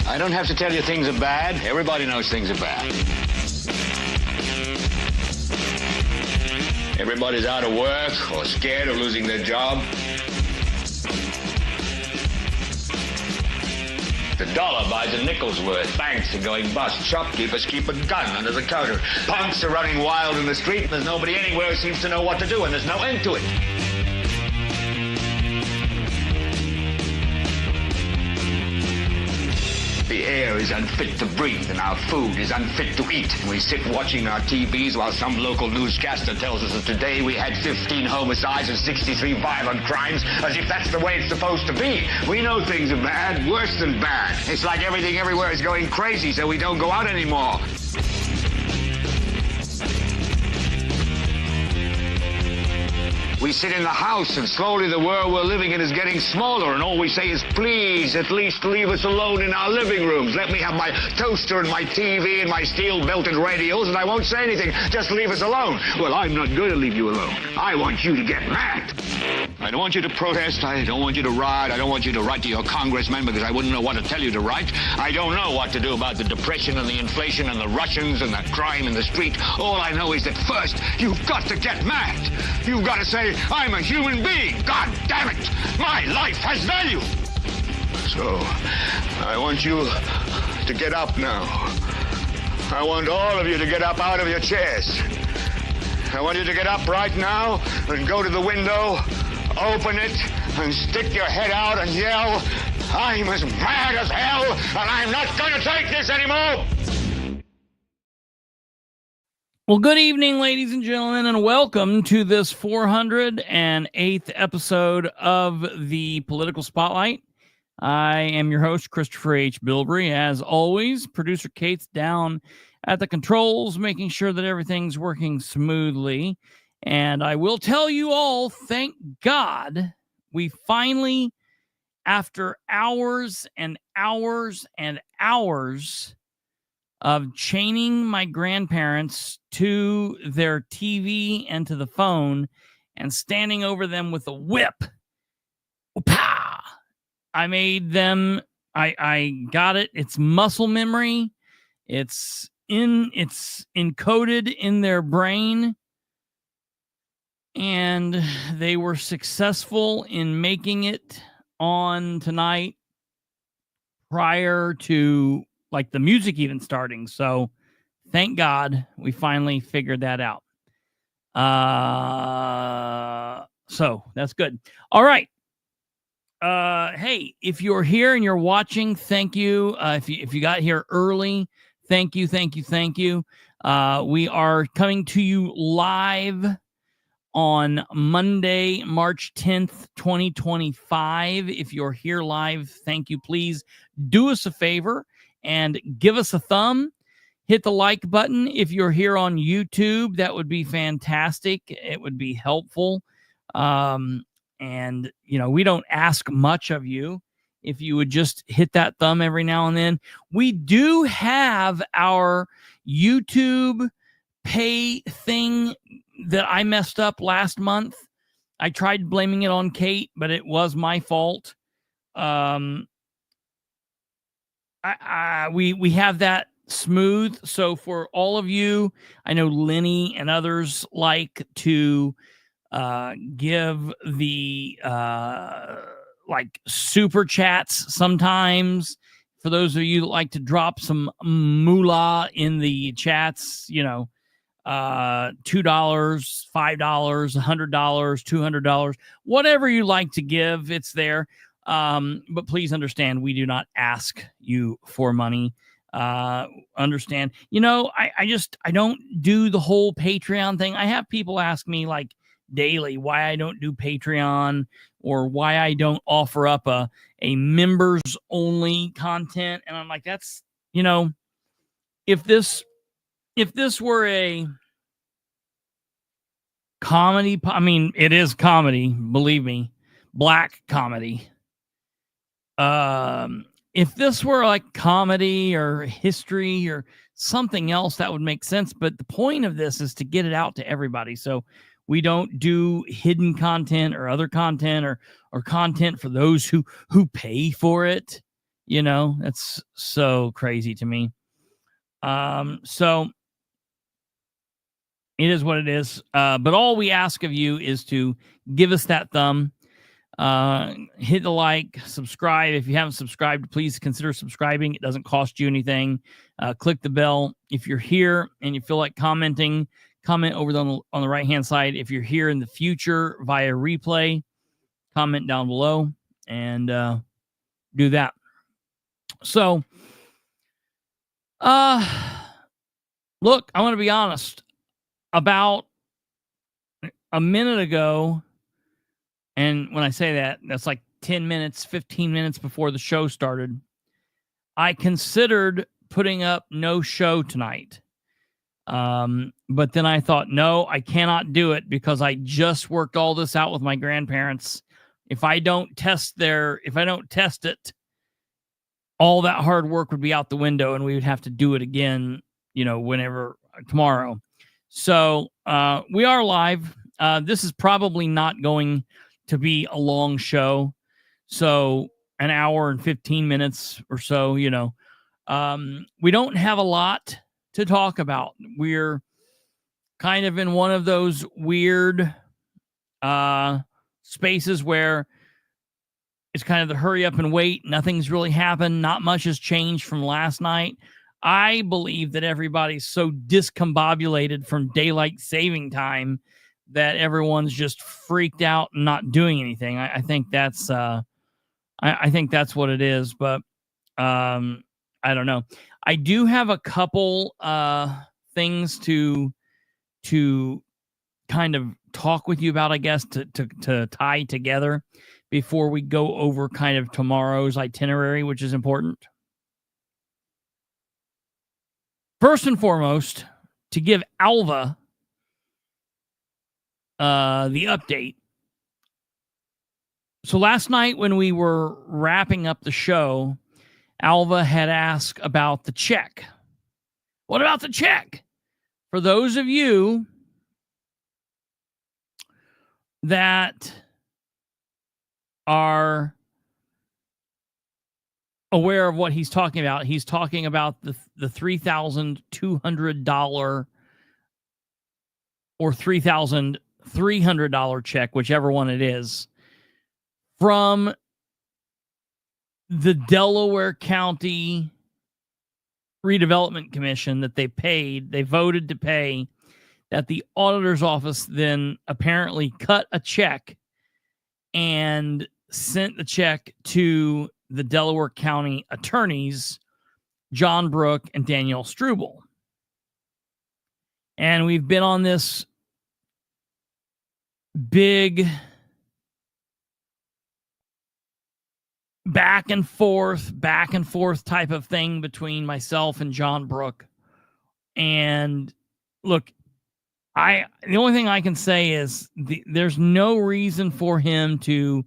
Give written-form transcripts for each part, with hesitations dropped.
I don't have to tell you things are bad. Everybody knows things are bad. Everybody's out of work or scared of losing their job. The dollar buys a nickel's worth. Banks are going bust. Shopkeepers keep a gun under the counter. Punks are running wild in the street, and there's nobody anywhere who seems to know what to do, and there's no end to it. The air is unfit to breathe, and our food is unfit to eat. And we sit watching our TVs while some local newscaster tells us that today we had 15 homicides and 63 violent crimes, as if that's the way it's supposed to be. We know things are bad, worse than bad. It's like everything everywhere is going crazy, so we don't go out anymore. We sit in the house, and slowly the world we're living in is getting smaller, and all we say is, please, at least leave us alone in our living rooms. Let me have my toaster and my TV and my steel-belted radios, and I won't say anything. Just leave us alone. Well, I'm not going to leave you alone. I want you to get mad. I don't want you to protest. I don't want you to riot. I don't want you to write to your congressman, because I wouldn't know what to tell you to write. I don't know what to do about the depression and the inflation and the Russians and the crime in the street. All I know is that first, you've got to get mad. You've got to say, I'm a human being. God damn it. My life has value. So, I want you to get up now. I want all of you to get up out of your chairs. I want you to get up right now and go to the window, open it, and stick your head out and yell, I'm as mad as hell, and I'm not going to take this anymore. Well, good evening, ladies and gentlemen, and welcome to this 408th episode of the Political Spotlight. I am your host, Kristopher H. Bilbrey. As always, producer Kate's down at the controls, making sure that everything's working smoothly. And I will tell you all, thank God, we finally, after hours and hours and hours of chaining my grandparents to their TV and to the phone and standing over them with a whip, I made them, I got it. It's muscle memory. It's encoded in their brain. And they were successful in making it on tonight prior to like the music even starting. So thank God we finally figured that out. So that's good. All right. Hey, if you're here and you're watching, thank you. If you got here early, thank you. We are coming to you live on Monday, March 10th, 2025. If you're here live, thank you. Please do us a favor and give us a thumb. Hit the like button. If you're here on YouTube, that would be fantastic. It would be helpful. And, you know, we don't ask much of you. If you would just hit that thumb every now and then. We do have our YouTube pay thing that I messed up last month. I tried blaming it on Kate, but it was my fault. We have that smooth. So for all of you, I know Lenny and others like to give the like super chats sometimes. For those of you that like to drop some moolah in the chats, you know, $2, $5, $100, $200, whatever you like to give, it's there. But please understand, we do not ask you for money. Understand, you know, I don't do the whole Patreon thing. I have people ask me like daily why I don't do Patreon or why I don't offer up a members only content. And I'm like, that's, you know, if this were a comedy, I mean, it is comedy, believe me, black comedy. If this were like comedy or history or something else, that would make sense. But the point of this is to get it out to everybody. So We don't do hidden content or other content or content for those who pay for it. You know, that's so crazy to me. So it is what it is. But all we ask of you is to give us that thumb, hit the like, subscribe. If you haven't subscribed, please consider subscribing. It doesn't cost you anything. Click the bell. If you're here and you feel like commenting, comment over on the right-hand side. If you're here in the future via replay, comment down below and do that. So, look, I want to be honest. About a minute ago, and when I say that, that's like 10 minutes, 15 minutes before the show started, I considered putting up no show tonight. But then I thought, no, I cannot do it because I just worked all this out with my grandparents. If I don't test it, all that hard work would be out the window and we would have to do it again, whenever tomorrow. So we are live. This is probably not going to be a long show. So an hour and 15 minutes or so, we don't have a lot to talk about. We're kind of in one of those weird spaces where it's kind of the hurry up and wait. Nothing's really happened. Not much has changed from last night. I believe that everybody's so discombobulated from daylight saving time that everyone's just freaked out and not doing anything. I think that's I think that's what it is, but I don't know. I do have a couple things to kind of talk with you about, I guess, to tie together before we go over kind of tomorrow's itinerary, which is important. First and foremost, to give Alva the update. So last night when we were wrapping up the show, Alva had asked about the check. What about the check? For those of you that are aware of what he's talking about the $3,200 or $3,300 check, whichever one it is, from the Delaware County Redevelopment Commission that they voted to pay, that the auditor's office then apparently cut a check and sent the check to the Delaware County attorneys, John Brook and Danielle Struble. And we've been on this big back and forth type of thing between myself and John Brook. And look, the only thing I can say is there's no reason for him to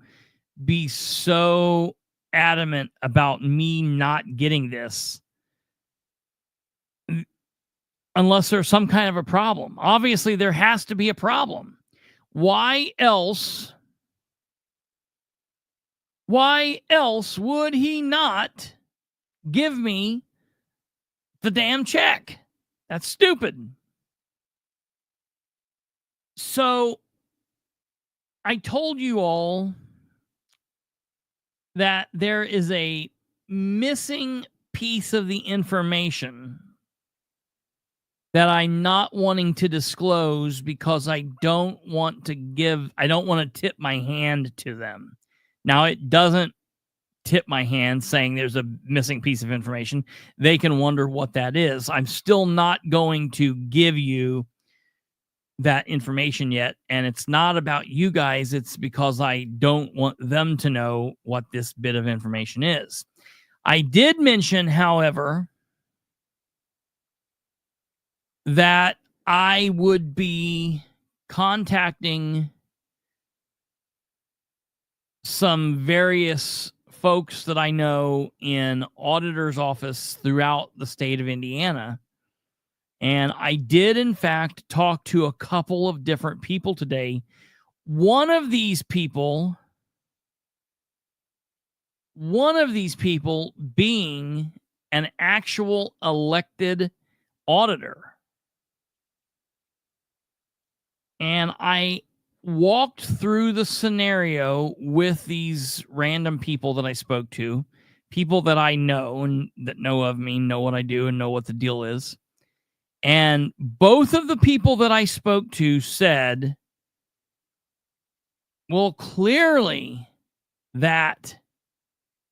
be so adamant about me not getting this unless there's some kind of a problem. Obviously, there has to be a problem. Why else would he not give me the damn check? That's stupid. So I told you all that there is a missing piece of the information that I'm not wanting to disclose because I don't want to tip my hand to them. Now, it doesn't tip my hand saying there's a missing piece of information. They can wonder what that is. I'm still not going to give you that information yet. And it's not about you guys. It's because I don't want them to know what this bit of information is. I did mention, however, that I would be contacting some various folks that I know in auditor's office throughout the state of Indiana And I did, in fact, talk to a couple of different people today. One of these people being an actual elected auditor. And I walked through the scenario with these random people that I spoke to, people that I know and that know of me, know what I do, and know what the deal is. And both of the people that I spoke to said, well, clearly that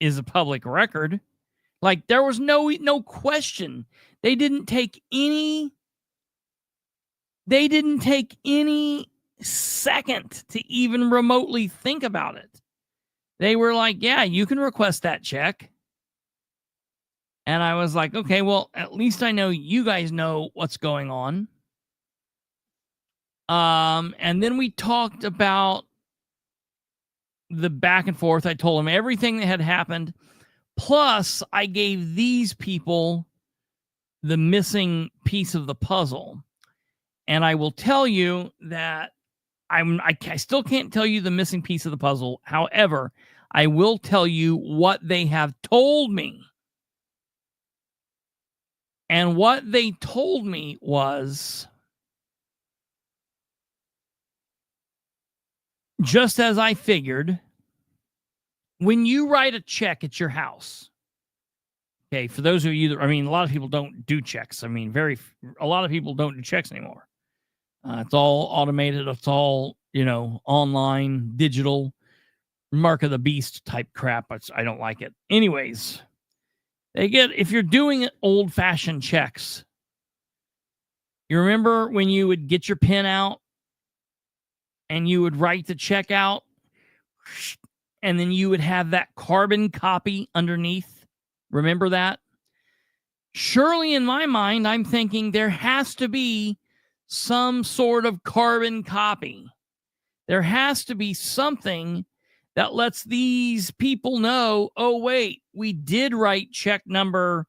is a public record. Like, there was no question. They didn't take any second to even remotely think about it. They were like, yeah, you can request that check. And I was like, okay, well, at least I know you guys know what's going on. And then we talked about the back and forth. I told them everything that had happened. Plus, I gave these people the missing piece of the puzzle. And I will tell you that I still can't tell you the missing piece of the puzzle. However, I will tell you what they have told me. And what they told me was, just as I figured, when you write a check at your house, okay, for those of you that, a lot of people don't do checks. A lot of people don't do checks anymore. It's all automated. It's all, online, digital, mark of the beast type crap. I don't like it. Anyways, if you're doing old-fashioned checks, you remember when you would get your pen out and you would write the check out, and then you would have that carbon copy underneath? Remember that? Surely in my mind, I'm thinking there has to be some sort of carbon copy. There has to be something that lets these people know, oh, wait, we did write check number,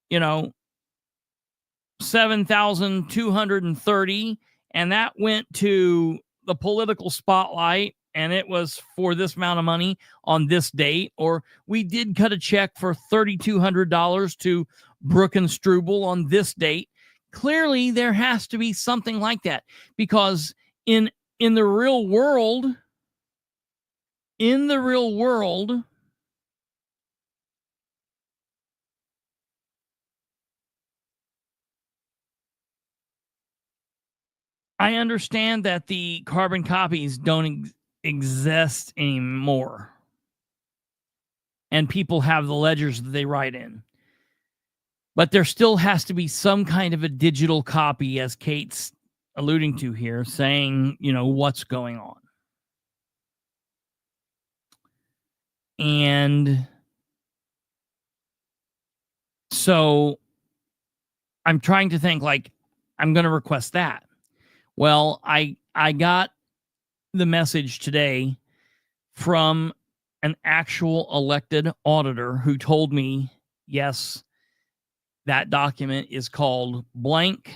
7,230, and that went to the political spotlight, and it was for this amount of money on this date. Or we did cut a check for $3,200 to Brook and Struble on this date. Clearly, there has to be something like that, because in the real world, I understand that the carbon copies don't exist anymore, and people have the ledgers that they write in. But there still has to be some kind of a digital copy, as Kate's alluding to here, saying, what's going on. And so I'm trying to think, I'm going to request that. Well, I got the message today from an actual elected auditor who told me, yes, that document is called blank.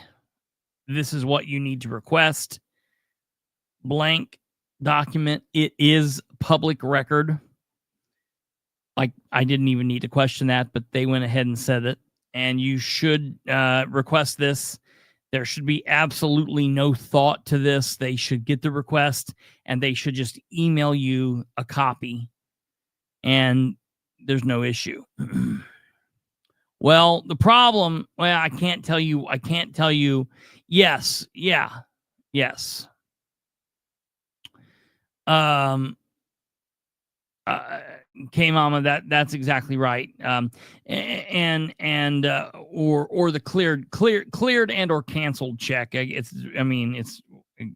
This is what you need to request. Blank document. It is public record. I didn't even need to question that, but they went ahead and said it. And you should request this. There should be absolutely no thought to this. They should get the request, and they should just email you a copy, and there's no issue. Well, the problem, I can't tell you. Yes. Yeah. Yes. Okay, Mama, that's exactly right. Or the cleared and or canceled check. It's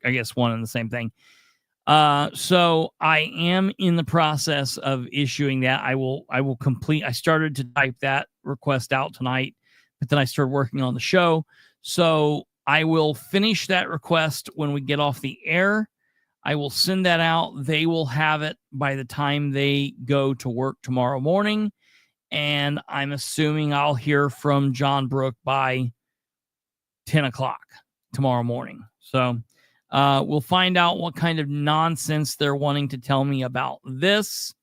I guess one and the same thing. So I am in the process of issuing that. I will complete. I started to type that request out tonight, but then I started working on the show. So I will finish that request when we get off the air. I will send that out. They will have it by the time they go to work tomorrow morning. And I'm assuming I'll hear from John Brook by 10 o'clock tomorrow morning. So we'll find out what kind of nonsense they're wanting to tell me about this.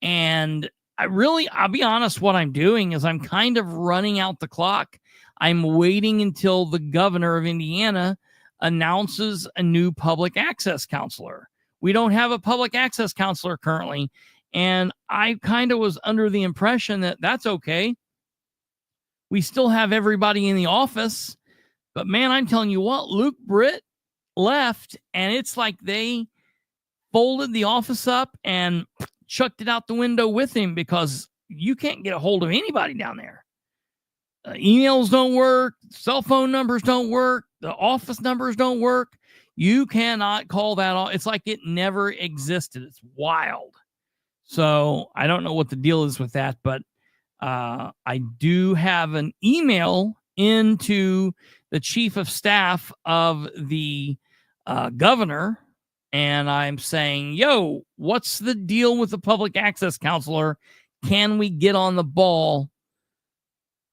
And I'll be honest, what I'm doing is I'm kind of running out the clock. I'm waiting until the governor of Indiana announces a new public access counselor. We don't have a public access counselor currently. And I kind of was under the impression that that's okay. We still have everybody in the office. But man, I'm telling you what, Luke Britt left, and it's like they folded the office up and chucked it out the window with him, because you can't get a hold of anybody down there. Emails don't work. Cell phone numbers don't work. The office numbers don't work. You cannot call that off. It's like it never existed. It's wild. So I don't know what the deal is with that, but I do have an email into the chief of staff of the governor, and I'm saying, yo, what's the deal with the public access counselor? Can we get on the ball?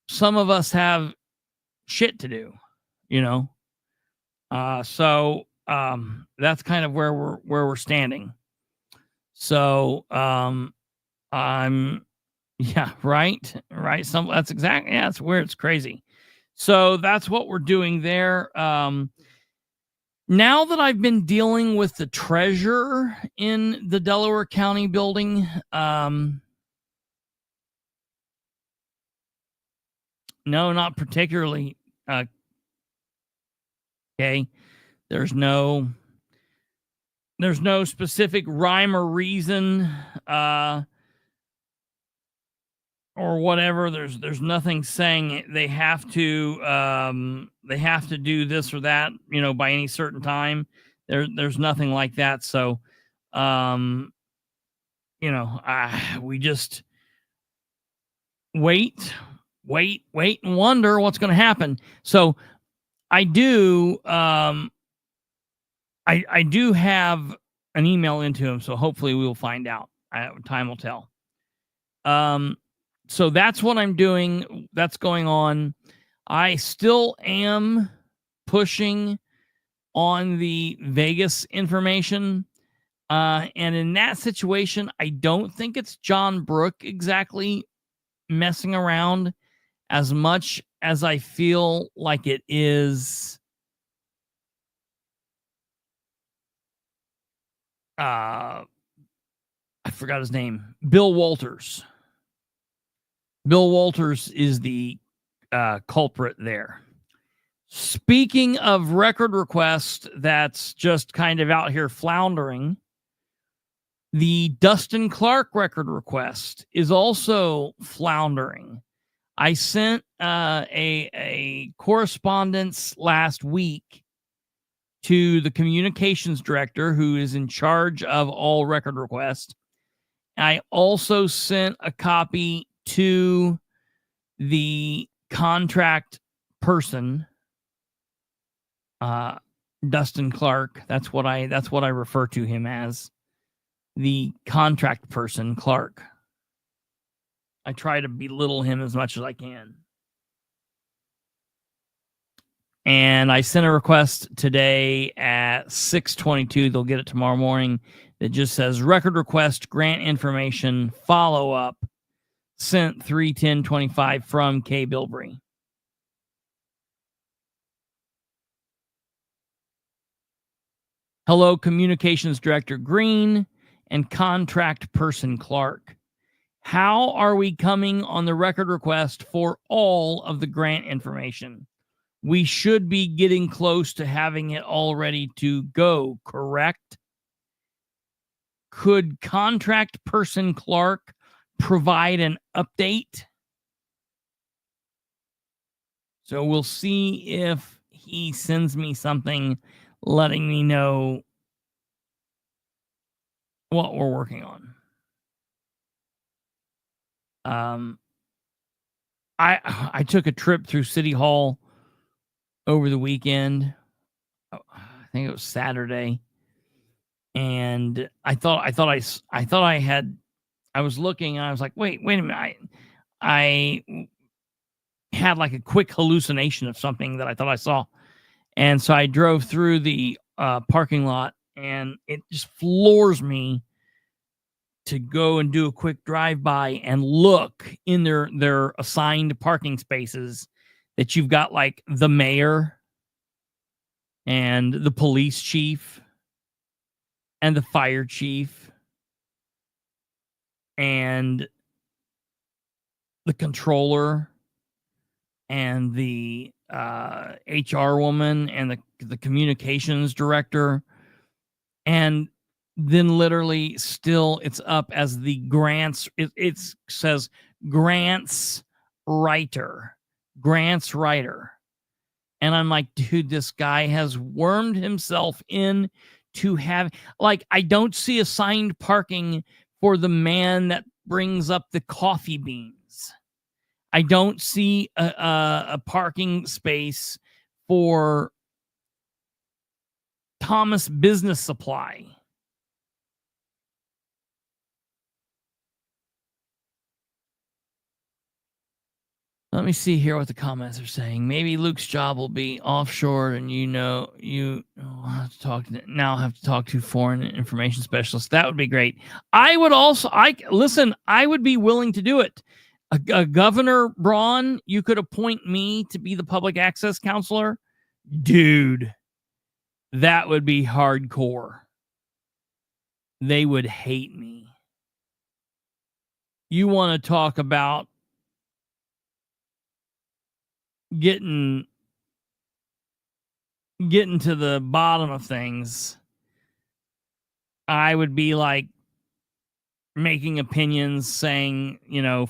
Some of us have shit to do, you know? So that's kind of where we're standing. So yeah, right. That's exactly, yeah, that's where it's crazy. So that's what we're doing there. Now that I've been dealing with the treasurer in the Delaware County building, no, not particularly. Okay. There's no specific rhyme or reason, or whatever. There's nothing saying they have to do this or that, you know, by any certain time. There's nothing like that. So, you know, we just wait and wonder what's going to happen. So I do, I do have an email into him. So hopefully we will find out. Time will tell. So that's what I'm doing. That's going on. I still am pushing on the Vegas information. And in that situation, I don't think it's John Brook exactly messing around as much as I feel like it is I forgot his name. Bill Walters. Bill Walters is the culprit there. Speaking of record request that's just kind of out here floundering, the Dustin Clark record request is also floundering. I sent a correspondence last week to the communications director, who is in charge of all record requests. I also sent a copy to the contract person, Dustin Clark. That's what I refer to him as, the contract person, Clark. I try to belittle him as much as I can. And I sent a request today at 6:22. They'll get it tomorrow morning. That just says record request, grant information, follow up, sent 3/10/25 from K. Bilbrey. Hello, communications director Green and contract person Clark. How are we coming on the record request for all of the grant information? We should be getting close to having it all ready to go, correct? Could contract person Clark provide an update? So we'll see if he sends me something letting me know what we're working on. I took a trip through City Hall over the weekend. I think it was Saturday. And I was looking and I was like, wait a minute. had like a quick hallucination of something that I thought I saw. And so I drove through the parking lot, and it just floors me to go and do a quick drive-by and look in their assigned parking spaces that you've got like the mayor and the police chief and the fire chief and the controller and the HR woman and the communications director. And then literally still it's up as the grants. It says grants writer. And I'm like, dude, this guy has wormed himself in to have, like, I don't see assigned parking for the man that brings up the coffee beans. I don't see a parking space for Thomas Business Supply. Let me see here what the comments are saying. Maybe Luke's job will be offshore, and you have to talk to foreign information specialists. That would be great. I would be willing to do it. Governor Braun, you could appoint me to be the public access counselor. Dude, that would be hardcore. They would hate me. You want to talk about getting to the bottom of things. I would be like making opinions saying,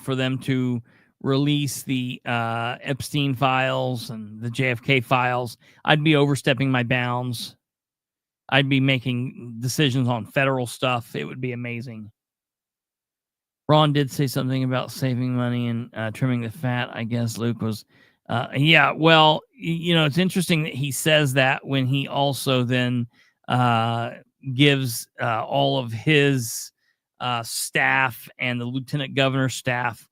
for them to release the Epstein files and the JFK files. I'd be overstepping my bounds. I'd be making decisions on federal stuff. It would be amazing. Ron did say something about saving money and trimming the fat. I guess Luke was... yeah, well, it's interesting that he says that when he also then gives all of his staff and the lieutenant governor's staff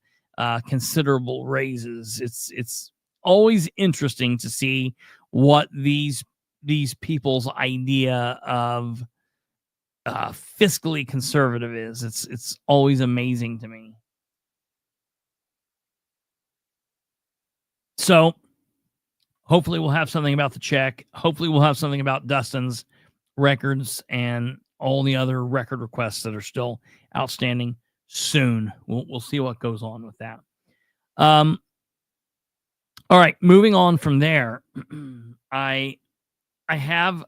considerable raises. It's always interesting to see what these people's idea of fiscally conservative is. It's always amazing to me. So hopefully we'll have something about the check. Hopefully we'll have something about Dustin's records and all the other record requests that are still outstanding soon. We'll see what goes on with that. All right, moving on from there. I have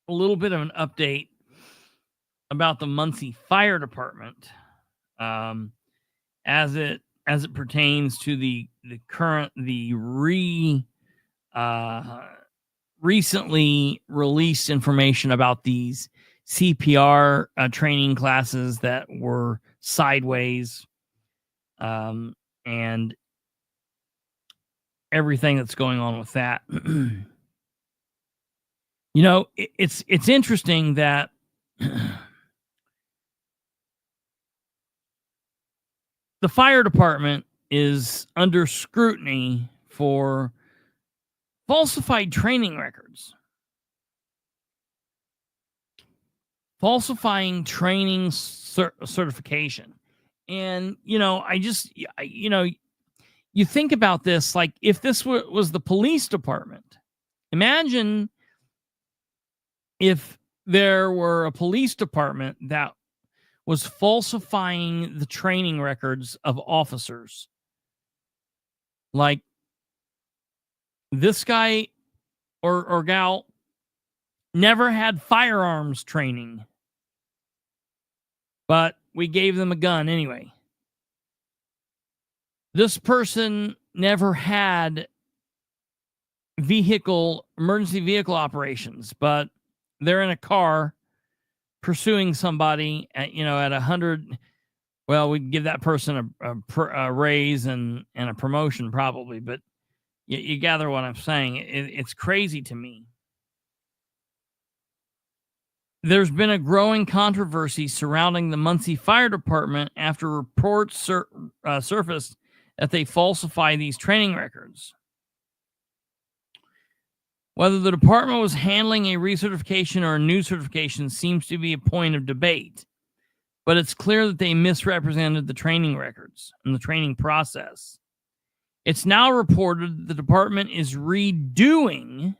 a little bit of an update about the Muncie Fire Department as it pertains to the recently released information about these CPR training classes that were sideways, and everything that's going on with that. It's interesting that the fire department is under scrutiny for falsified training records. Falsifying training certification. And, you think about this, like if this was the police department, imagine if there were a police department that was falsifying the training records of officers. Like this guy or gal never had firearms training, but we gave them a gun anyway. This person never had emergency vehicle operations, but they're in a car pursuing somebody at 100. Well, we'd give that person a raise and a promotion probably, but you gather what I'm saying. It's crazy to me. There's been a growing controversy surrounding the Muncie Fire Department after reports surfaced that they falsify these training records. Whether the department was handling a recertification or a new certification seems to be a point of debate, but it's clear that they misrepresented the training records and the training process. It's now reported that the department is redoing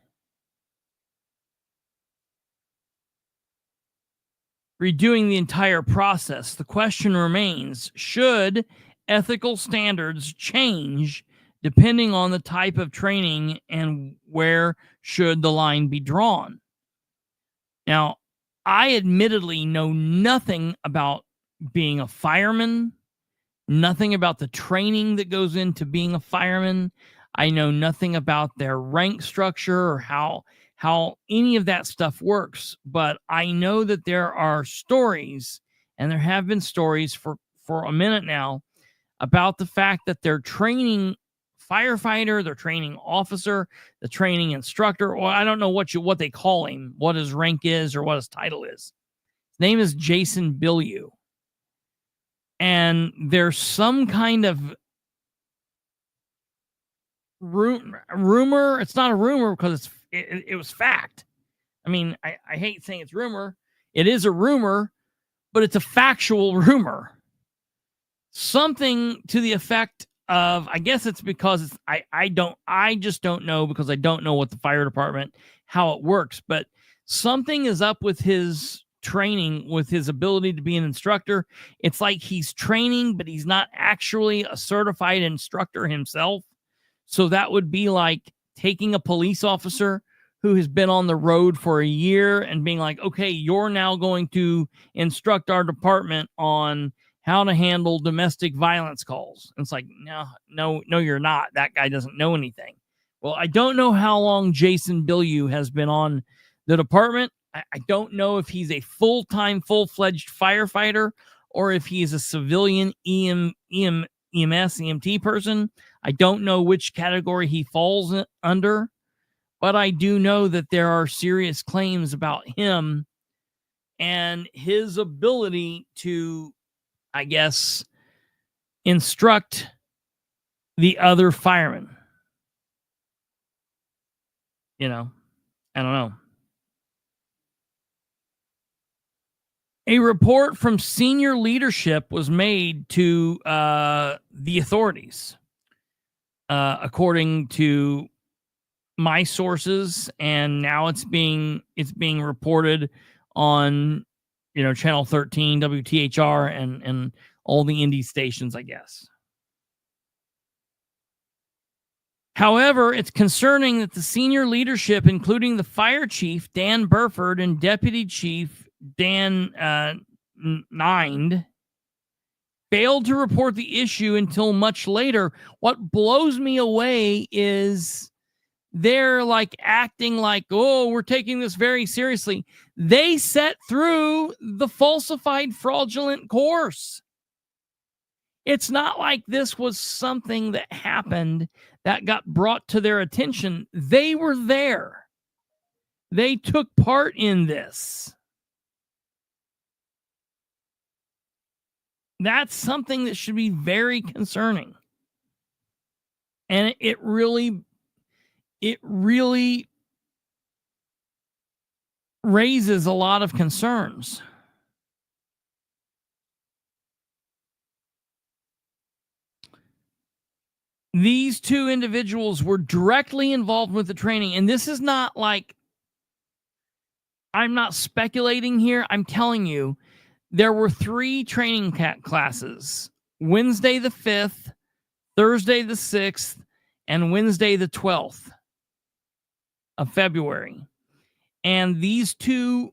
the entire process. The question remains, should ethical standards change depending on the type of training, and where should the line be drawn? Now, I admittedly know nothing about being a fireman, nothing about the training that goes into being a fireman. I know nothing about their rank structure or how any of that stuff works, but I know that there are stories, and there have been stories for a minute now, about the fact that their training firefighter, their training officer, the training instructor, or I don't know what they call him, what his rank is or what his title is. His name is Jason Bilbrey. And there's some kind of rumor. It's not a rumor because it was fact. I mean, I hate saying it's rumor. It is a rumor, but it's a factual rumor. Something to the effect of, I guess it's because I just don't know, because I don't know what the fire department, how it works, but something is up with his training, with his ability to be an instructor. It's like he's training, but he's not actually a certified instructor himself. So that would be like taking a police officer who has been on the road for a year and being like, okay, you're now going to instruct our department on how to handle domestic violence calls. And it's like, no, you're not. That guy doesn't know anything. Well, I don't know how long Jason Bilbrey has been on the department. I don't know if he's a full-time, full-fledged firefighter or if he is a civilian EMS, EMT person. I don't know which category he falls under, but I do know that there are serious claims about him and his ability to, I guess, instruct the other firemen. I don't know. A report from senior leadership was made to the authorities, according to my sources, and now it's being reported on Channel 13, WTHR, and all the indie stations, I guess. However, it's concerning that the senior leadership, including the fire chief, Dan Burford, and deputy chief, Dan Nind, failed to report the issue until much later. What blows me away is they're like acting like, oh, we're taking this very seriously. They sat through the falsified fraudulent course. It's not like this was something that happened that got brought to their attention. They were there. They took part in this. That's something that should be very concerning. And it really raises a lot of concerns. These two individuals were directly involved with the training. And this is not like, I'm not speculating here. I'm telling you, there were 3 training classes, Wednesday the 5th, Thursday the 6th, and Wednesday the 12th of February. And these 2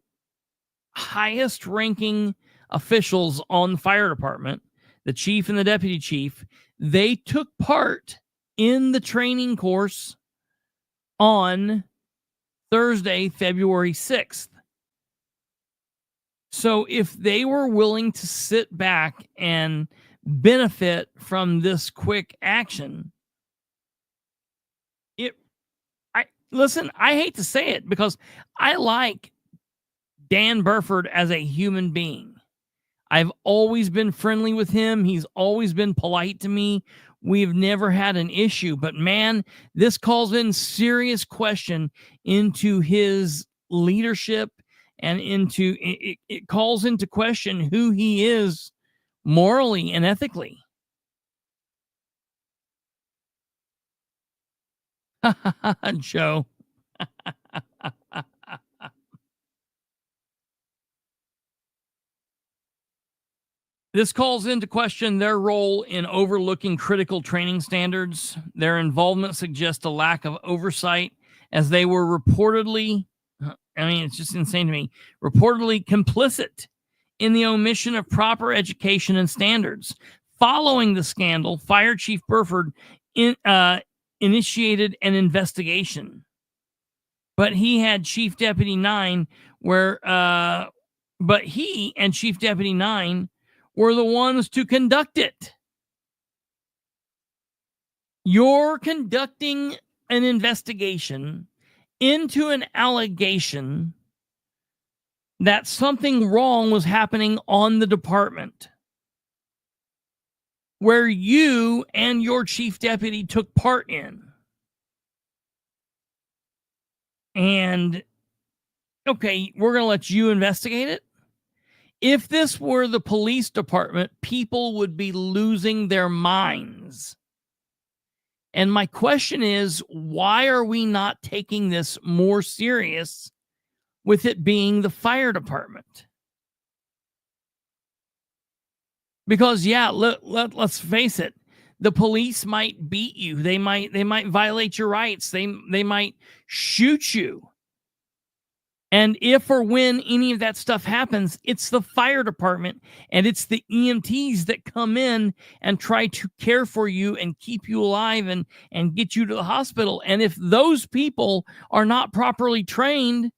highest ranking officials on the fire department, the chief and the deputy chief, they took part in the training course on Thursday, February 6th. So if they were willing to sit back and benefit from this quick action, listen, I hate to say it because I like Dan Burford as a human being. I've always been friendly with him. He's always been polite to me. We've never had an issue. But man, this calls in serious question into his leadership, and into it calls into question who he is morally and ethically. Joe. This calls into question their role in overlooking critical training standards. Their involvement suggests a lack of oversight, as they were reportedly, it's just insane to me, reportedly complicit in the omission of proper education and standards. Following the scandal, Fire Chief Burford initiated an investigation. But he and Chief Deputy 9 were the ones to conduct it. You're conducting an investigation into an allegation that something wrong was happening on the department, where you and your chief deputy took part in. And, okay, we're going to let you investigate it. If this were the police department, people would be losing their minds. And my question is, why are we not taking this more serious with it being the fire department? Because, yeah, let's face it, the police might beat you. They might violate your rights. They might shoot you. And if or when any of that stuff happens, it's the fire department and it's the EMTs that come in and try to care for you and keep you alive and get you to the hospital. And if those people are not properly trained,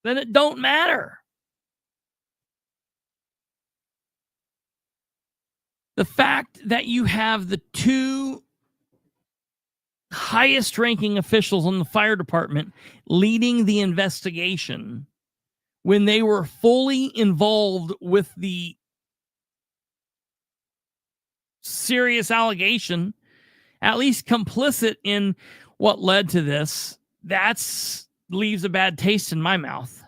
then it don't matter. The fact that you have the two highest ranking officials in the fire department leading the investigation when they were fully involved with the serious allegation, at least complicit in what led to this, that's leaves a bad taste in my mouth.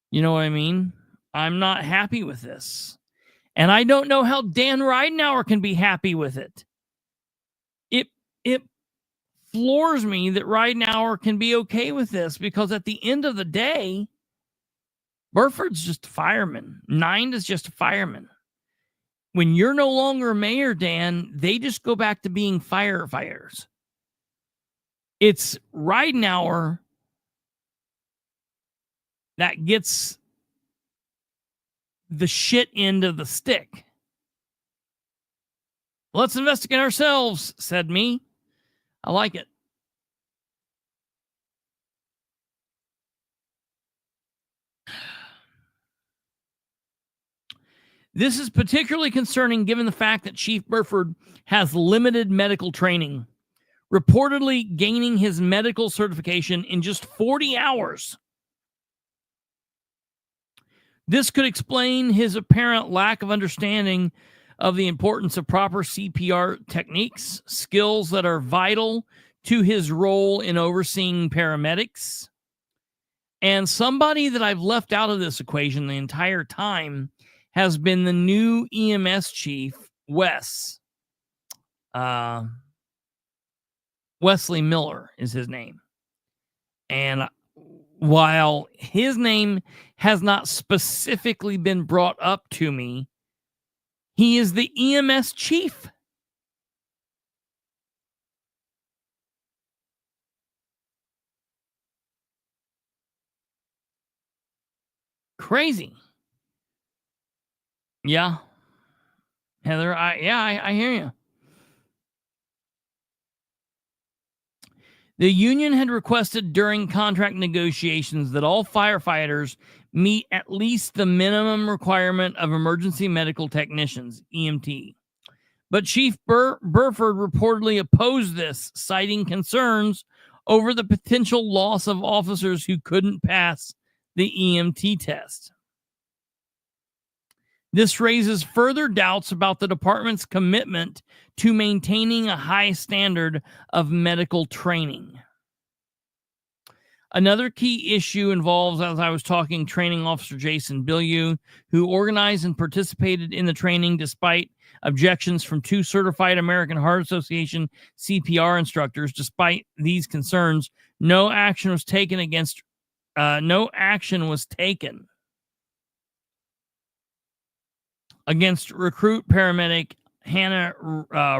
You know what I mean? I'm not happy with this. And I don't know how Dan Ridenour can be happy with it. It floors me that Ridenour can be okay with this, because at the end of the day, Burford's just a fireman. 9 is just a fireman. When you're no longer mayor, Dan, they just go back to being firefighters. It's Ridenour that gets the shit end of the stick. Let's investigate ourselves, said me. I like it. This is particularly concerning given the fact that Chief Burford has limited medical training, reportedly gaining his medical certification in just 40 hours. This could explain his apparent lack of understanding of the importance of proper CPR techniques, skills that are vital to his role in overseeing paramedics. And somebody that I've left out of this equation the entire time has been the new EMS chief, Wesley Miller is his name. And while his name has not specifically been brought up to me, he is the EMS chief. Crazy. Yeah. Heather, I hear you. The union had requested during contract negotiations that all firefighters meet at least the minimum requirement of emergency medical technicians, EMT. But Chief Burford reportedly opposed this, citing concerns over the potential loss of officers who couldn't pass the EMT test. This raises further doubts about the department's commitment to maintaining a high standard of medical training. Another key issue involves, as I was talking, training officer Jason Bilyeu, who organized and participated in the training despite objections from 2 certified American Heart Association CPR instructors. Despite these concerns, no action was taken against recruit paramedic Hannah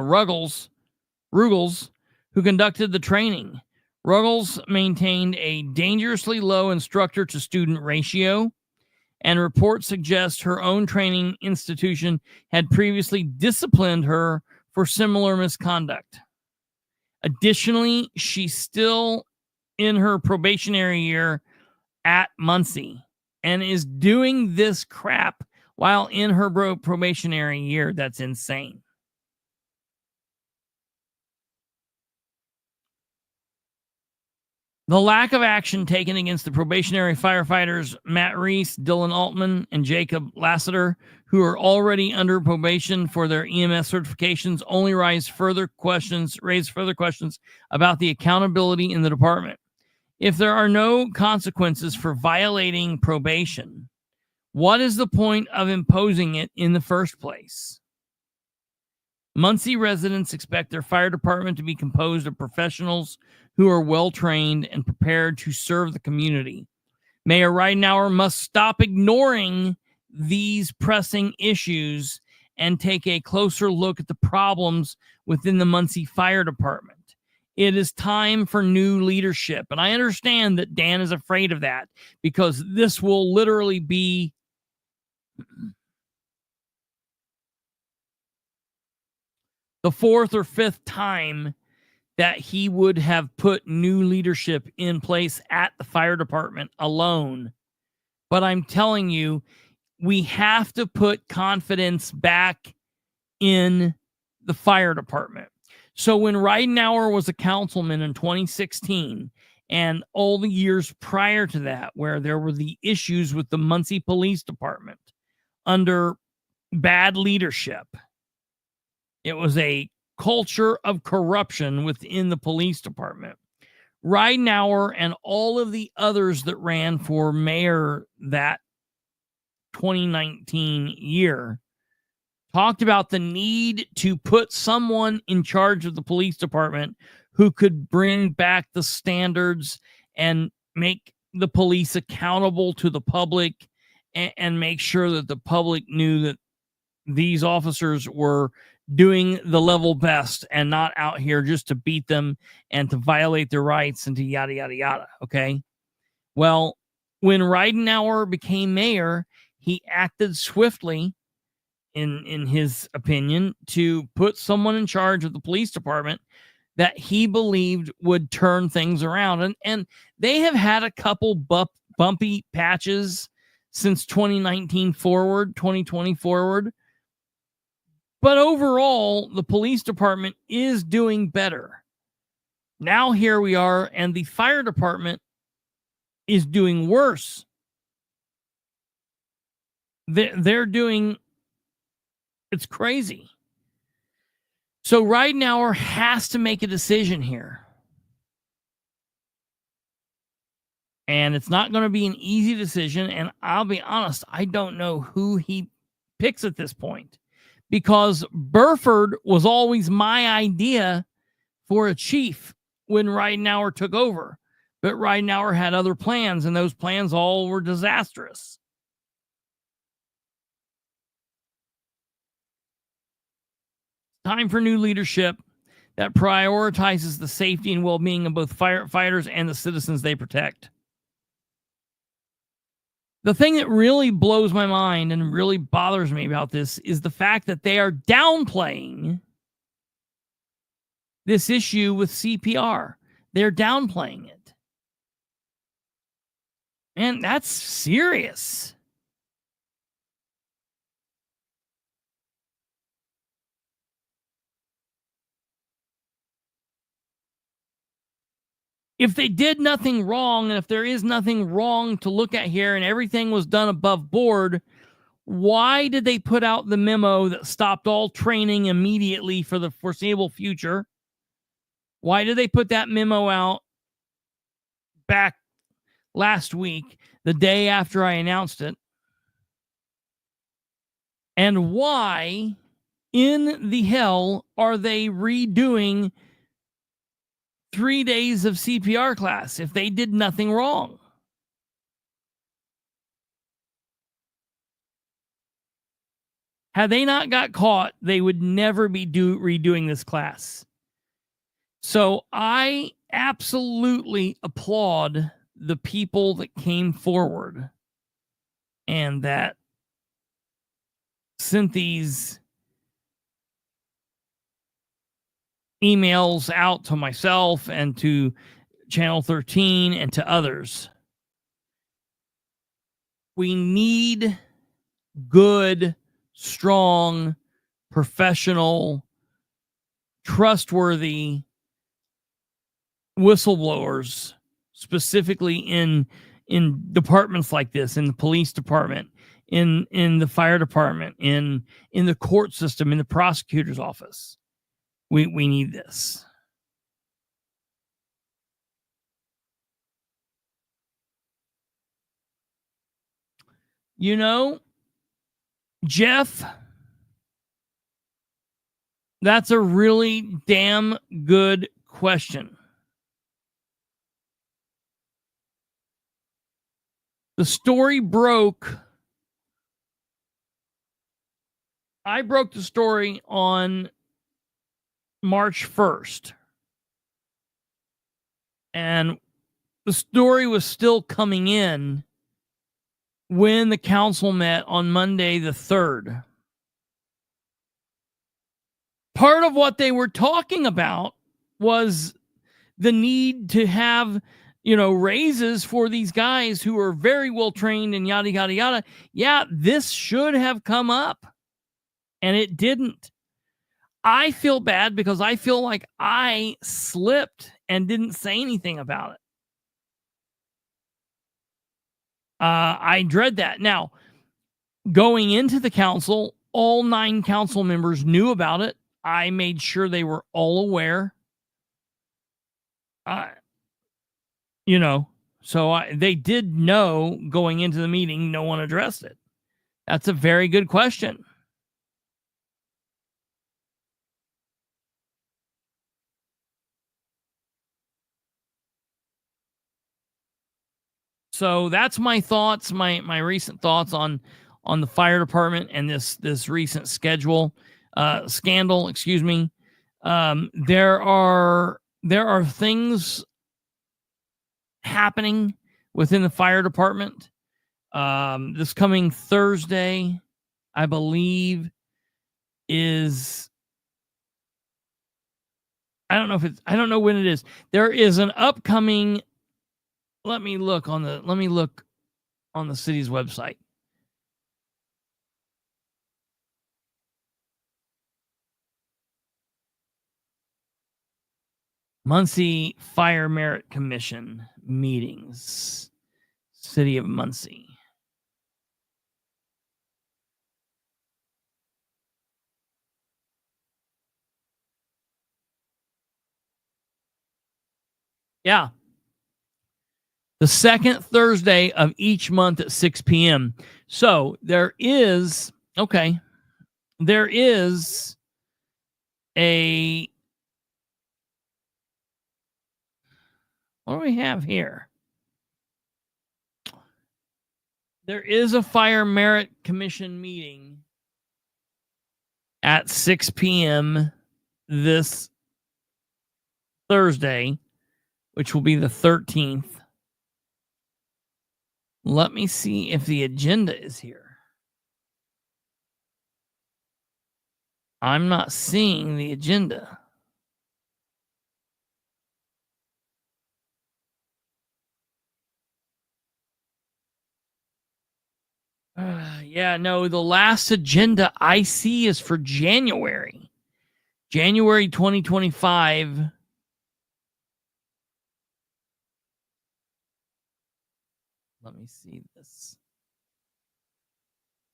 Ruggles, who conducted the training. Ruggles maintained a dangerously low instructor to student ratio, and reports suggest her own training institution had previously disciplined her for similar misconduct. Additionally, she's still in her probationary year at Muncie and is doing this crap while in her probationary year. That's insane. The lack of action taken against the probationary firefighters Matt Reese, Dylan Altman, and Jacob Lassiter, who are already under probation for their EMS certifications, only raise further questions about the accountability in the department. If there are no consequences for violating probation, what is the point of imposing it in the first place? Muncie residents expect their fire department to be composed of professionals who are well-trained and prepared to serve the community. Mayor Ridenour must stop ignoring these pressing issues and take a closer look at the problems within the Muncie Fire Department. It is time for new leadership. And I understand that Dan is afraid of that, because this will literally be the 4th or 5th time that he would have put new leadership in place at the fire department alone. But I'm telling you, we have to put confidence back in the fire department. So when Ridenour was a councilman in 2016, and all the years prior to that, where there were the issues with the Muncie Police Department under bad leadership, it was a culture of corruption within the police department. Ridenour and all of the others that ran for mayor that 2019 year talked about the need to put someone in charge of the police department who could bring back the standards and make the police accountable to the public, and make sure that the public knew that these officers were doing the level best and not out here just to beat them and to violate their rights and to yada, yada, yada. Okay. Well, when Ridenour became mayor, he acted swiftly, in his opinion, to put someone in charge of the police department that he believed would turn things around. And they have had a couple bumpy patches since 2019 forward, 2020 forward. But overall, the police department is doing better. Now here we are, and the fire department is doing worse. They're doing, it's crazy. So Ridenour has to make a decision here. And it's not going to be an easy decision. And I'll be honest, I don't know who he picks at this point, because Burford was always my idea for a chief when Ridenour took over. But Ridenour had other plans, and those plans all were disastrous. Time for new leadership that prioritizes the safety and well-being of both firefighters and the citizens they protect. The thing that really blows my mind and really bothers me about this is the fact that they are downplaying this issue with CPR. They're downplaying it. And that's serious. If they did nothing wrong, and if there is nothing wrong to look at here, and everything was done above board, Why did they put out the memo that stopped all training immediately for the foreseeable future? Why did they put that memo out back last week, the day after I announced it? And why in the hell are they redoing 3 days of CPR class if they did nothing wrong? Had they not got caught, they would never be redoing this class. So I absolutely applaud the people that came forward and that sent these emails out to myself and to Channel 13 and to others. We need good, strong, professional, trustworthy whistleblowers, specifically in departments like this, in the police department, in the fire department, in the court system, in the prosecutor's office. We need this. You know, Jeff, that's a really damn good question. The story broke. I broke the story on March 1st. And the story was still coming in when the council met on Monday the 3rd. Part of what they were talking about was the need to have, raises for these guys who are very well trained and yada, yada, yada. Yeah, this should have come up and it didn't. I feel bad because I feel like I slipped and didn't say anything about it. I dread that. Now, going into the council, all 9 council members knew about it. I made sure they were all aware. So they did know going into the meeting, no one addressed it. That's a very good question. So that's my thoughts, my recent thoughts on the fire department and this recent scandal. Excuse me. There are things happening within the fire department. This coming Thursday, I believe, is, I don't know when it is. There is an upcoming. Let me look on the city's website. Muncie Fire Merit Commission meetings. City of Muncie. Yeah. The second Thursday of each month at 6 p.m. So there is a, what do we have here? There is a Fire Merit Commission meeting at 6 p.m. this Thursday, which will be the 13th. Let me see if the agenda is here. I'm not seeing the agenda. The last agenda I see is for January 2025. Let me see this.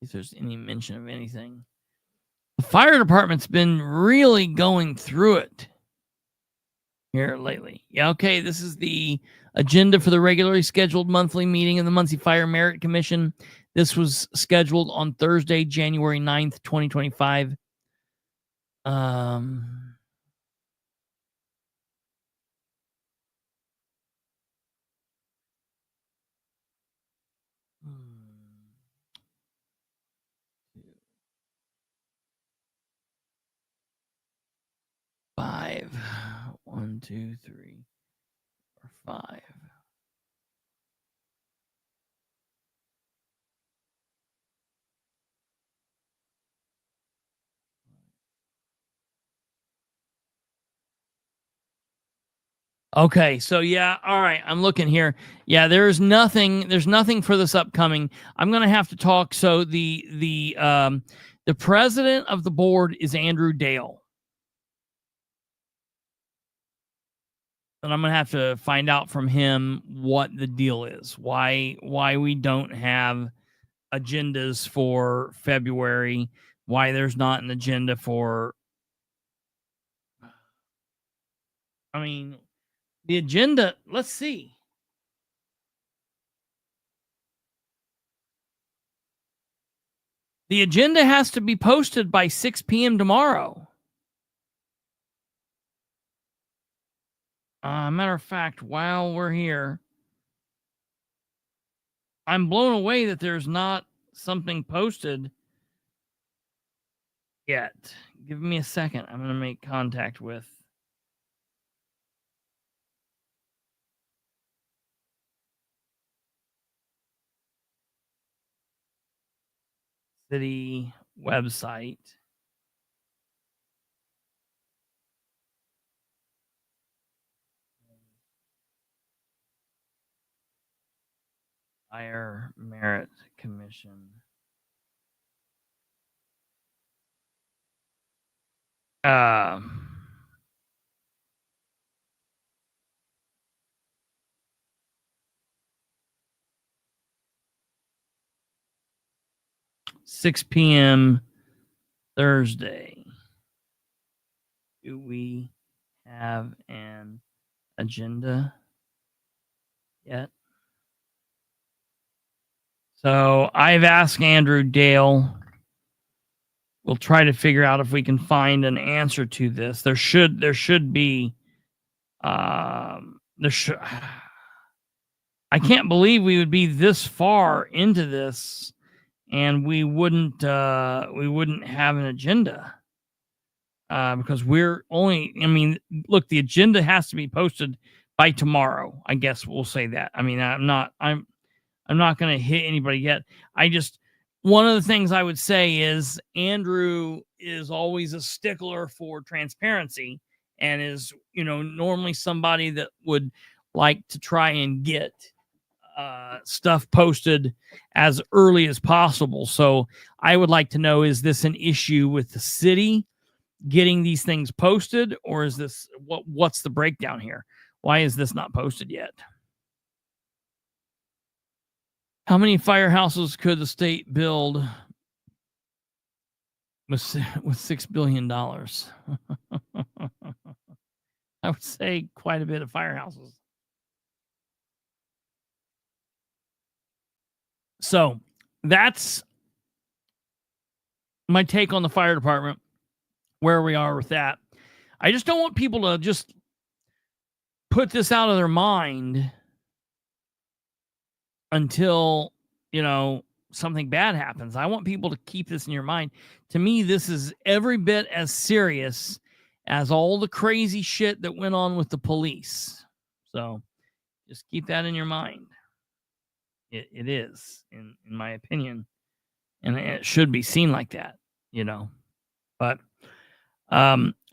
if there's any mention of anything. The fire department's been really going through it here lately. Yeah, okay, this is the agenda for the regularly scheduled monthly meeting of the Muncie Fire Merit Commission. This was scheduled on Thursday, January 9th, 2025. Five. 1, 2, 3, 4, 5. Okay, so yeah, all right, I'm looking here. Yeah, there's nothing for this upcoming. I'm going to have to talk. So the president of the board is Andrew Dale. And I'm going to have to find out from him what the deal is. Why we don't have agendas for February, why there's not an agenda for the agenda, let's see. The agenda has to be posted by 6 p.m. tomorrow. Matter of fact, while we're here, I'm blown away that there's not something posted yet. Give me a second. I'm going to make contact with city website. Fire Merit Commission. 6 p.m. Thursday. Do we have an agenda yet? So I've asked Andrew Dale. We'll try to figure out if we can find an answer to this. There should be. I can't believe we would be this far into this and we wouldn't have an agenda. Because we're only, look, the agenda has to be posted by tomorrow. I guess we'll say that. I'm not going to hit anybody yet. One of the things I would say is Andrew is always a stickler for transparency and is, normally somebody that would like to try and get stuff posted as early as possible. So I would like to know, is this an issue with the city getting these things posted, or is this what's the breakdown here? Why is this not posted yet? How many firehouses could the state build with $6 billion? I would say quite a bit of firehouses. So that's my take on the fire department, where we are with that. I just don't want people to just put this out of their mind until, something bad happens. I want people to keep this in your mind. To me, this is every bit as serious as all the crazy shit that went on with the police. So just keep that in your mind. It is, in my opinion. And it should be seen like that, But,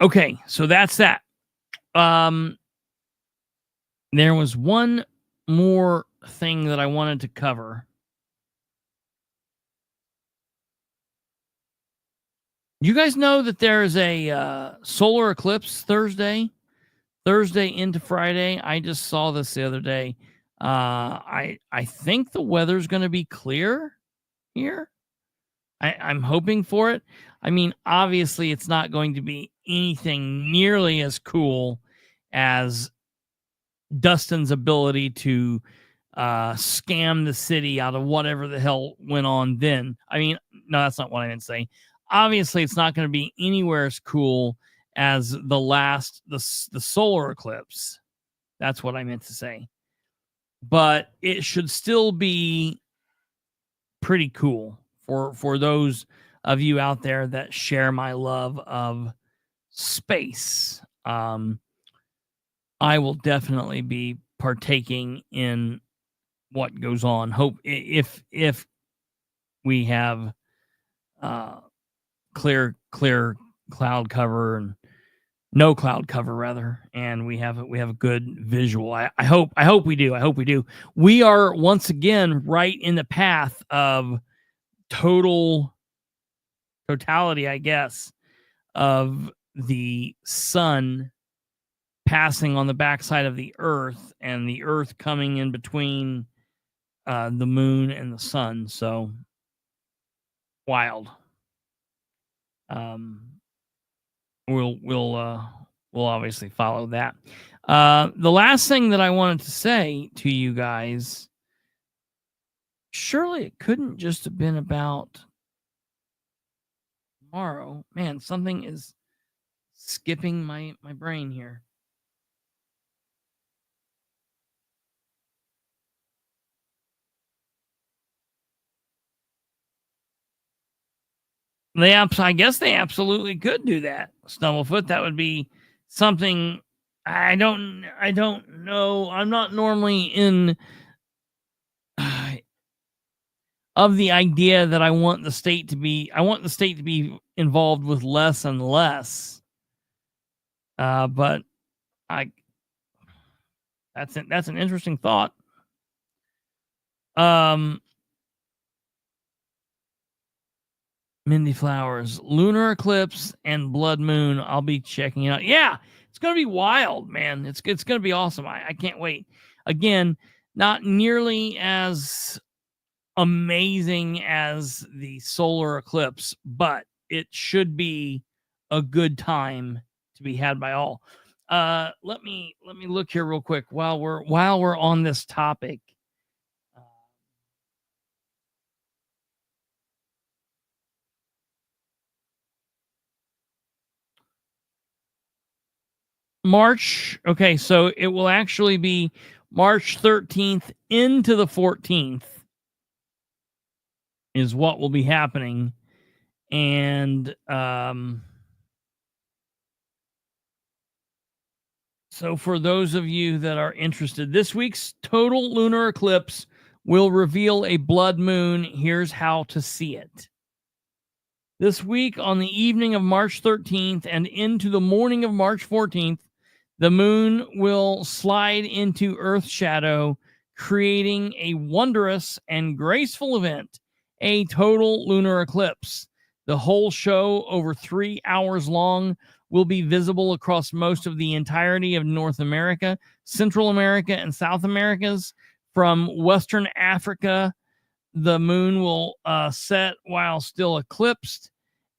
okay, so that's that. There was one more thing that I wanted to cover. You guys know that there is a solar eclipse Thursday into Friday. I just saw this the other day. I think the weather's going to be clear here. I'm hoping for it. I mean, obviously, it's not going to be anything nearly as cool as Dustin's ability to scam the city out of whatever the hell went on then. I mean, no, that's not what I meant to say. Obviously, it's not going to be anywhere as cool as the solar eclipse. That's what I meant to say. But it should still be pretty cool for those of you out there that share my love of space. I will definitely be partaking in what goes on. Hope if we have clear cloud cover and no cloud cover rather, and we have a good visual. I hope we do. I hope we do. We are once again right in the path of totality, I guess, of the sun passing on the backside of the earth and the earth coming in between the moon and the sun. So wild. We'll obviously follow that. The last thing that I wanted to say to you guys, surely it couldn't just have been about tomorrow. Man, something is skipping my brain here. I guess they absolutely could do that. Stumblefoot, that would be something. I don't know. I'm not normally in of the idea that I want the state to be involved with less and less. But that's an interesting thought. Mindy Flowers, lunar eclipse and blood moon. I'll be checking it out. Yeah, it's gonna be wild, man. It's gonna be awesome. I can't wait. Again, not nearly as amazing as the solar eclipse, but it should be a good time to be had by all. Let me look here real quick while we're on this topic. March. Okay, so it will actually be March 13th into the 14th is what will be happening. And so for those of you that are interested, this week's total lunar eclipse will reveal a blood moon. Here's how to see it. This week, on the evening of March 13th and into the morning of March 14th, the moon will slide into Earth's shadow, creating a wondrous and graceful event, a total lunar eclipse. The whole show, over 3 hours long, will be visible across most of the entirety of North America, Central America, and South Americas. From Western Africa, the moon will set while still eclipsed,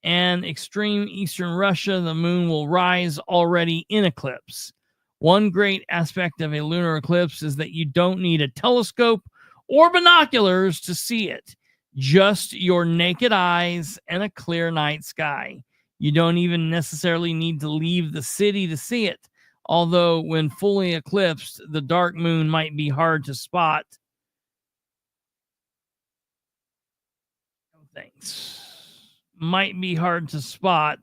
and extreme Eastern Russia, the moon will rise already in eclipse. One great aspect of a lunar eclipse is that you don't need a telescope or binoculars to see it. Just your naked eyes and a clear night sky. You don't even necessarily need to leave the city to see it, although when fully eclipsed, the dark moon might be hard to spot. Thanks. Might be hard to spot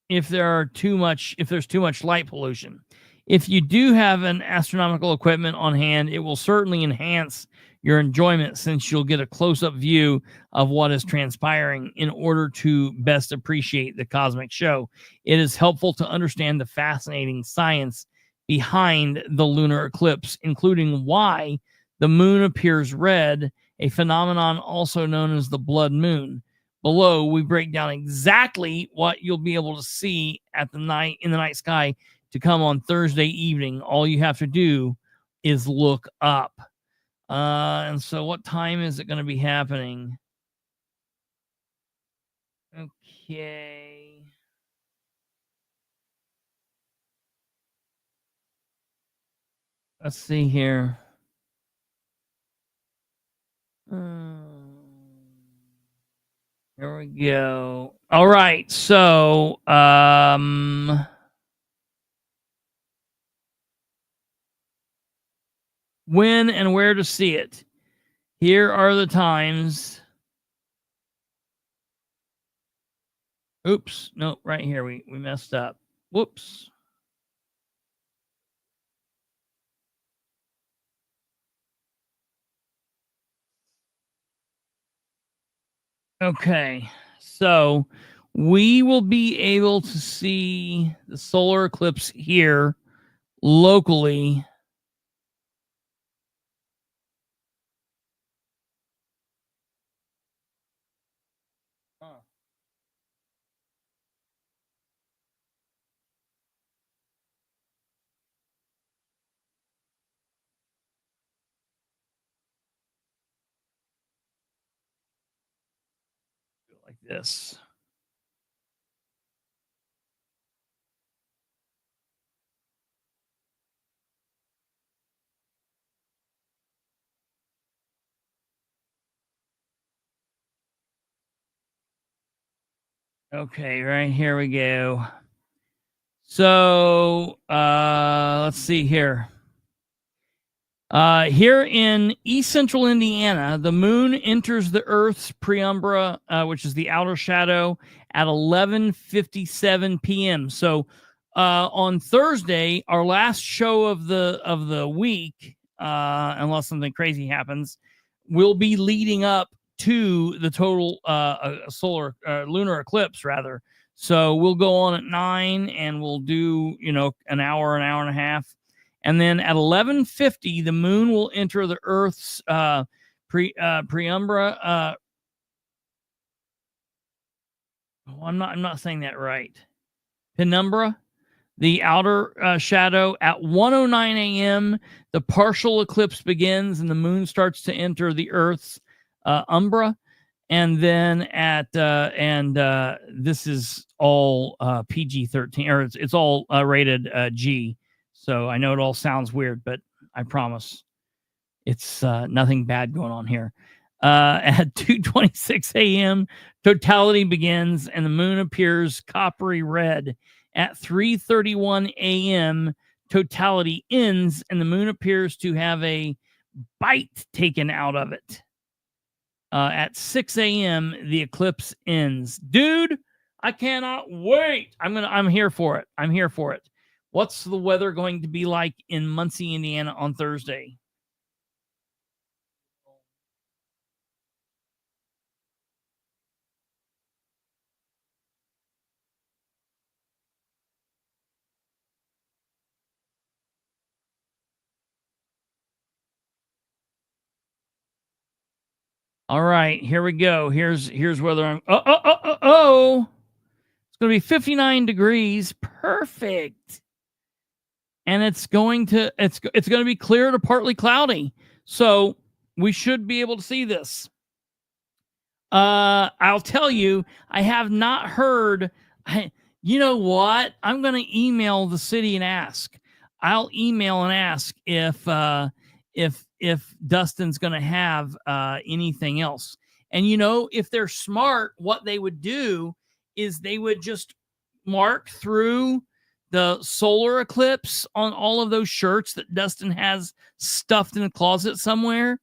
if there's too much light pollution. If you do have an astronomical equipment on hand, it will certainly enhance your enjoyment, since you'll get a close-up view of what is transpiring in order to best appreciate the cosmic show. It is helpful to understand the fascinating science behind the lunar eclipse, including why the moon appears red, a phenomenon also known as the blood moon. Below, we break down exactly what you'll be able to see in the night sky to come on Thursday evening. All you have to do is look up. And so what time is it going to be happening? Okay. Let's see here. Here we go. All right. So, when and where to see it. Here are the times. Oops. No, right here. We messed up. Whoops. Okay. So we will be able to see the solar eclipse here locally. Like this. Okay, right here we go. So let's see here. Here in East Central Indiana, the moon enters the Earth's penumbra, which is the outer shadow, at 11:57 p.m. So on Thursday, our last show of the week, unless something crazy happens, will be leading up to the total solar lunar eclipse, rather. So we'll go on at 9 and we'll do an hour and a half. And then at 11:50, the moon will enter the Earth's penumbra. I'm not saying that right. Penumbra, the outer shadow. At 1:09 a.m., the partial eclipse begins, and the moon starts to enter the Earth's umbra. And then this is all PG-13, or it's all rated G. So I know it all sounds weird, but I promise it's nothing bad going on here. At 2:26 a.m., totality begins and the moon appears coppery red. At 3:31 a.m., totality ends and the moon appears to have a bite taken out of it. At 6 a.m., the eclipse ends. Dude, I cannot wait. I'm here for it. I'm here for it. What's the weather going to be like in Muncie, Indiana on Thursday? All right, here we go. Here's whether I'm. It's going to be 59 degrees. Perfect. And it's going to be clear to partly cloudy. So we should be able to see this. I'll tell you, I have not heard. You know what? I'm going to email the city and ask. I'll email and ask if Dustin's going to have anything else. And if they're smart, what they would do is they would just mark through the solar eclipse on all of those shirts that Dustin has stuffed in the closet somewhere.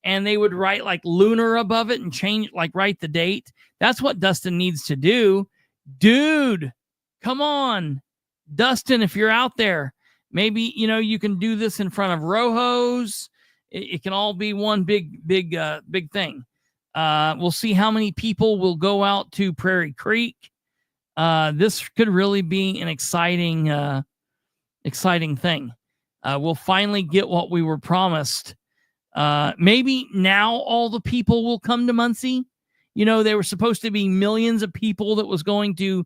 And they would write like lunar above it and change, like write the date. That's what Dustin needs to do. Dude, come on. Dustin, if you're out there, maybe, you can do this in front of Rojo's. It can all be one big thing. We'll see how many people will go out to Prairie Creek. This could really be an exciting thing. We'll finally get what we were promised. Maybe now all the people will come to Muncie. They were supposed to be millions of people that was going to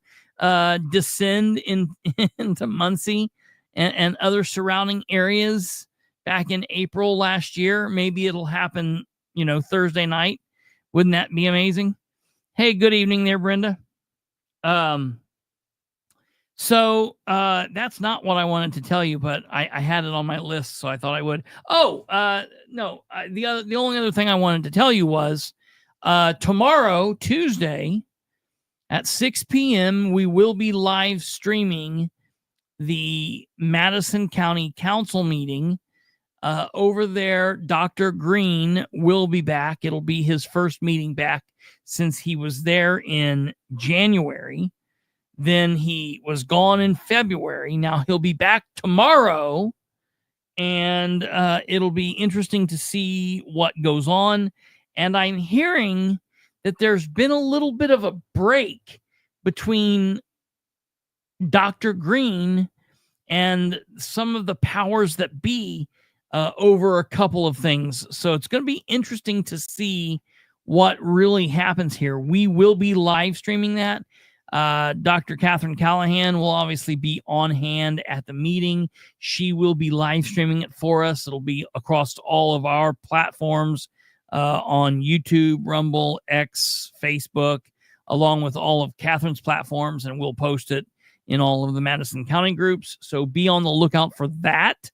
descend into Muncie and other surrounding areas back in April last year. Maybe it'll happen, Thursday night. Wouldn't that be amazing? Hey, good evening there, Brenda. So that's not what I wanted to tell you, but I had it on my list, so I thought I would. Oh, no. The only other thing I wanted to tell you was tomorrow, Tuesday, at 6 p.m., we will be live streaming the Madison County Council Meeting. Over there, Dr. Green will be back. It'll be his first meeting back since he was there in January. Then he was gone in February. Now he'll be back tomorrow, and it'll be interesting to see what goes on. And I'm hearing that there's been a little bit of a break between Dr. Green and some of the powers that be over a couple of things. So it's going to be interesting to see what really happens here. We will be live streaming that. Dr. Catherine Callahan will obviously be on hand at the meeting. She will be live streaming it for us. It'll be across all of our platforms on YouTube, Rumble, X, Facebook, along with all of Catherine's platforms, and we'll post it in all of the Madison County groups. So be on the lookout for that.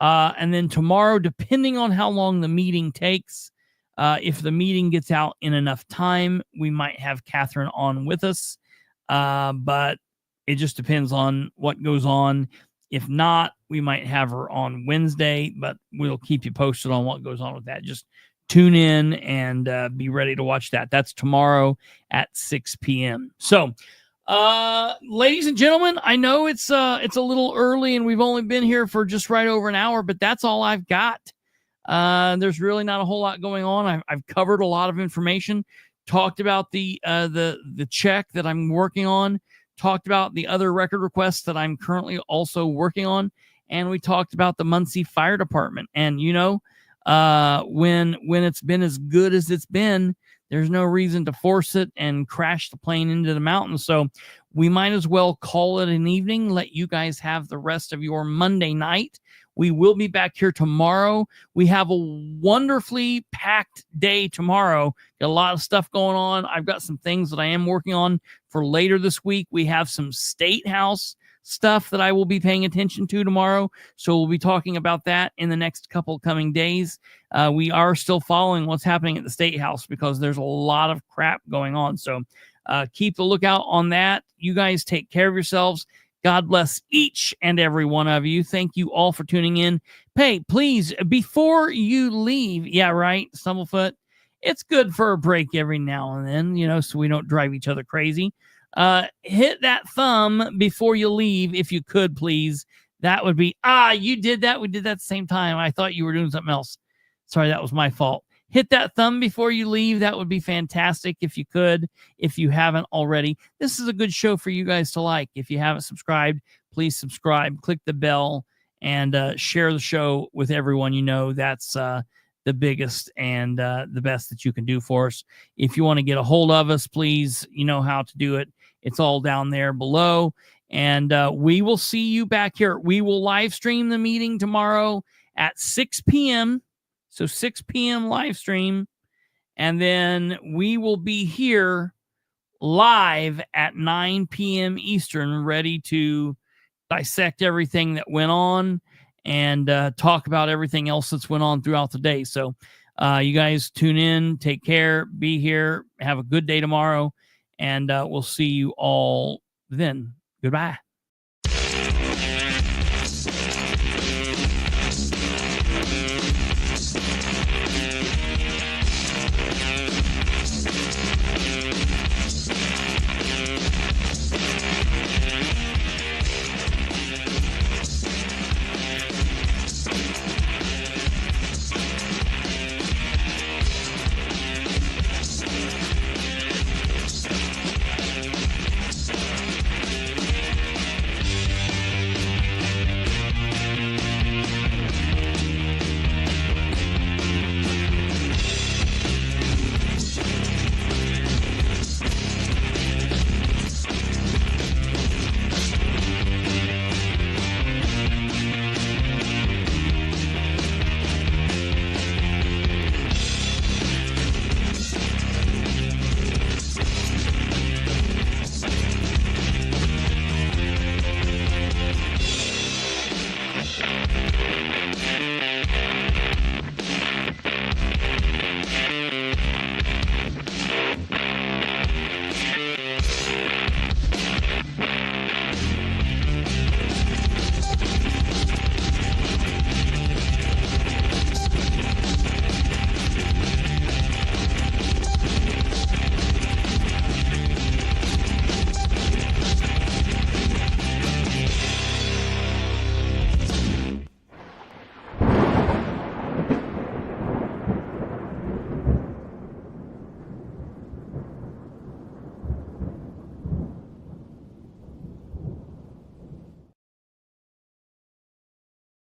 And then tomorrow, depending on how long the meeting takes, if the meeting gets out in enough time, we might have Catherine on with us. But it just depends on what goes on. If not, we might have her on Wednesday, but we'll keep you posted on what goes on with that. Just tune in and be ready to watch that. That's tomorrow at 6 p.m. So, ladies and gentlemen, I know it's a little early and we've only been here for just right over an hour, but that's all I've got. There's really not a whole lot going on. I've covered a lot of information, talked about the check that I'm working on, talked about the other record requests that I'm currently also working on, and we talked about the Muncie Fire Department. And when it's been as good as it's been, there's no reason to force it and crash the plane into the mountains. So we might as well call it an evening, let you guys have the rest of your Monday night. We will be back here tomorrow. We have a wonderfully packed day tomorrow. Got a lot of stuff going on. I've got some things that I am working on for later this week. We have some State House stuff that I will be paying attention to tomorrow. So we'll be talking about that in the next couple coming days. We are still following what's happening at the State House because there's a lot of crap going on. So keep the lookout on that. You guys take care of yourselves. God bless each and every one of you. Thank you all for tuning in. Hey, please, before you leave, yeah, right, Stumblefoot, it's good for a break every now and then, so we don't drive each other crazy. Hit that thumb before you leave, if you could, please. That would be, you did that. We did that at the same time. I thought you were doing something else. Sorry, that was my fault. Hit that thumb before you leave. That would be fantastic if you could, if you haven't already. This is a good show for you guys to like. If you haven't subscribed, please subscribe, click the bell, and share the show with everyone you know. That's the biggest and the best that you can do for us. If you want to get a hold of us, please, you know how to do it. It's all down there below. And we will see you back here. We will live stream the meeting tomorrow at 6 p.m., So 6 p.m. live stream, and then we will be here live at 9 p.m. Eastern, ready to dissect everything that went on and talk about everything else that's went on throughout the day. So you guys tune in, take care, be here, have a good day tomorrow, and we'll see you all then. Goodbye.